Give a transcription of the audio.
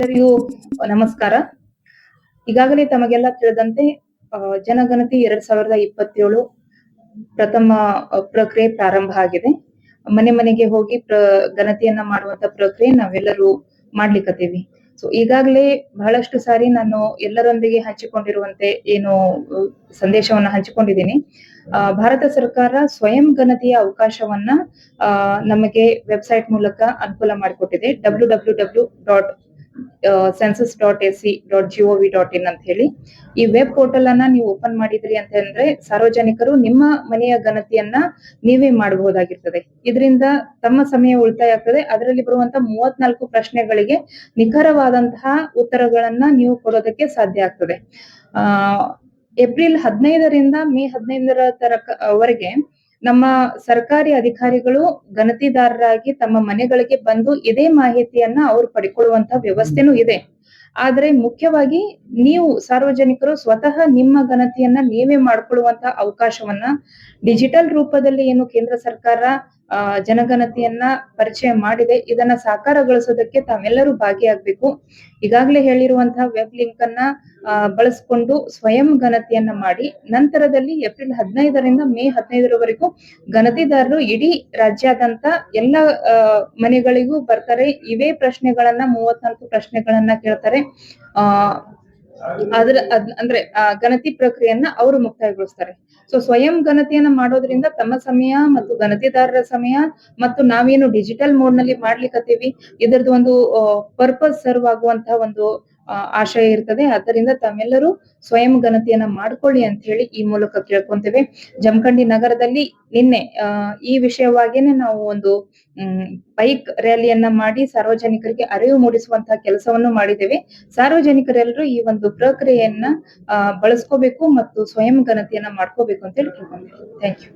ಎಲ್ಲರಿಗೂ ನಮಸ್ಕಾರ. ಈಗಾಗಲೇ ತಮಗೆಲ್ಲ ತಿಳಿದಂತೆ ಜನಗಣತಿ 2027 ಪ್ರಥಮ ಪ್ರಕ್ರಿಯೆ ಪ್ರಾರಂಭ ಆಗಿದೆ. ಮನೆ ಮನೆಗೆ ಹೋಗಿ ಗಣತಿಯನ್ನ ಮಾಡುವಂತ ಪ್ರಕ್ರಿಯೆ ನಾವೆಲ್ಲರೂ ಮಾಡ್ಲಿಕ್ಕತ್ತೀವಿ. ಸೊ ಈಗಾಗಲೇ ಬಹಳಷ್ಟು ಸಾರಿ ನಾನು ಎಲ್ಲರೊಂದಿಗೆ ಹಂಚಿಕೊಂಡಿರುವಂತೆ ಏನು ಸಂದೇಶವನ್ನ ಹಂಚಿಕೊಂಡಿದ್ದೀನಿ. ಭಾರತ ಸರ್ಕಾರ ಸ್ವಯಂ ಗಣತಿಯ ಅವಕಾಶವನ್ನ ನಮಗೆ ವೆಬ್ಸೈಟ್ ಮೂಲಕ ಅನುಕೂಲ ಮಾಡಿಕೊಟ್ಟಿದೆ. www.census.ac.gov.in ಅಂತ ಹೇಳಿ ಈ ವೆಬ್ ಪೋರ್ಟಲ್ ಅನ್ನ ನೀವು ಓಪನ್ ಮಾಡಿದ್ರಿ ಅಂತ ಅಂದ್ರೆ ಸಾರ್ವಜನಿಕರು ನಿಮ್ಮ ಮನೆಯ ಗಣತಿಯನ್ನ ನೀವೇ ಮಾಡಬಹುದಾಗಿರ್ತದೆ. ಇದರಿಂದ ತಮ್ಮ ಸಮಯ ಉಳಿತಾಯ ಆಗ್ತದೆ. ಅದರಲ್ಲಿ ಬರುವಂತ 34 ಪ್ರಶ್ನೆಗಳಿಗೆ ನಿಖರವಾದಂತಹ ಉತ್ತರಗಳನ್ನ ನೀವು ಕೊಡೋದಕ್ಕೆ ಸಾಧ್ಯ ಆಗ್ತದೆ. ಏಪ್ರಿಲ್ 15ರಿಂದ ಮೇ 15ರ ವರೆಗೆ ನಮ್ಮ ಸರ್ಕಾರಿ ಅಧಿಕಾರಿಗಳು ಗಣತಿದಾರರಾಗಿ ತಮ್ಮ ಮನೆಗಳಿಗೆ ಬಂದು ಇದೇ ಮಾಹಿತಿಯನ್ನ ಅವ್ರು ಪಡ್ಕೊಳ್ಳುವಂತ ವ್ಯವಸ್ಥೆನೂ ಇದೆ. ಆದ್ರೆ ಮುಖ್ಯವಾಗಿ ನೀವು ಸಾರ್ವಜನಿಕರು ಸ್ವತಃ ನಿಮ್ಮ ಗಣತಿಯನ್ನ ನೀವೇ ಮಾಡ್ಕೊಳ್ಳುವಂತ ಅವಕಾಶವನ್ನ ಡಿಜಿಟಲ್ ರೂಪದಲ್ಲಿ ಏನು ಕೇಂದ್ರ ಸರ್ಕಾರ ಜನಗಣತಿಯನ್ನ ಪರಿಚಯ ಮಾಡಿದೆ, ಇದನ್ನ ಸಾಕಾರಗೊಳಿಸೋದಕ್ಕೆ ತಾವೆಲ್ಲರೂ ಭಾಗಿಯಾಗಬೇಕು. ಈಗಾಗಲೇ ಹೇಳಿರುವಂತಹ ವೆಬ್ ಲಿಂಕ್ ಅನ್ನ ಬಳಸ್ಕೊಂಡು ಸ್ವಯಂ ಗಣತಿಯನ್ನ ಮಾಡಿ ನಂತರದಲ್ಲಿ ಏಪ್ರಿಲ್ 15ರಿಂದ ಮೇ 15ರವರೆಗೂ ಗಣತಿದಾರರು ಇಡೀ ರಾಜ್ಯಾದ್ಯಂತ ಎಲ್ಲ ಮನೆಗಳಿಗೂ ಬರ್ತಾರೆ. ಇವೇ ಪ್ರಶ್ನೆಗಳನ್ನ 34 ಪ್ರಶ್ನೆಗಳನ್ನ ಕೇಳ್ತಾರೆ. ಅಂದ್ರೆ ಗಣತಿ ಪ್ರಕ್ರಿಯೆಯನ್ನ ಅವರು ಮುಕ್ತಾಯಗೊಳಿಸ್ತಾರೆ. ಸೊ ಸ್ವಯಂ ಗಣತಿಯನ್ನ ಮಾಡೋದ್ರಿಂದ ತಮ್ಮ ಸಮಯ ಮತ್ತು ಗಣತಿದಾರರ ಸಮಯ ಮತ್ತು ನಾವೇನು ಡಿಜಿಟಲ್ ಮೋಡ್ ನಲ್ಲಿ ಮಾಡ್ಲಿಕ್ಕತ್ತೀವಿ ಇದರದ್ದು ಒಂದು ಪರ್ಪಸ್ ಸರ್ವ್ ಆಗುವಂತಹ ಒಂದು ಆಶಯ ಇರ್ತದೆ. ಆದ್ದರಿಂದ ತಾವೆಲ್ಲರೂ ಸ್ವಯಂ ಗಣತಿಯನ್ನ ಮಾಡ್ಕೊಳ್ಳಿ ಅಂತ ಹೇಳಿ ಈ ಮೂಲಕ ಕೇಳ್ಕೊಂತೇವೆ. ಜಮಖಂಡಿ ನಗರದಲ್ಲಿ ನಿನ್ನೆ ಈ ವಿಷಯವಾಗಿನೇ ನಾವು ಒಂದು ಬೈಕ್ ರ್ಯಾಲಿಯನ್ನ ಮಾಡಿ ಸಾರ್ವಜನಿಕರಿಗೆ ಅರಿವು ಮೂಡಿಸುವಂತಹ ಕೆಲಸವನ್ನು ಮಾಡಿದ್ದೇವೆ. ಸಾರ್ವಜನಿಕರೆಲ್ಲರೂ ಈ ಒಂದು ಪ್ರಕ್ರಿಯೆಯನ್ನ ಬಳಸ್ಕೋಬೇಕು ಮತ್ತು ಸ್ವಯಂ ಗಣತಿಯನ್ನ ಮಾಡ್ಕೋಬೇಕು ಅಂತ ಹೇಳಿ ಕೇಳ್ಕೊಂತೇವೆ. Thank you.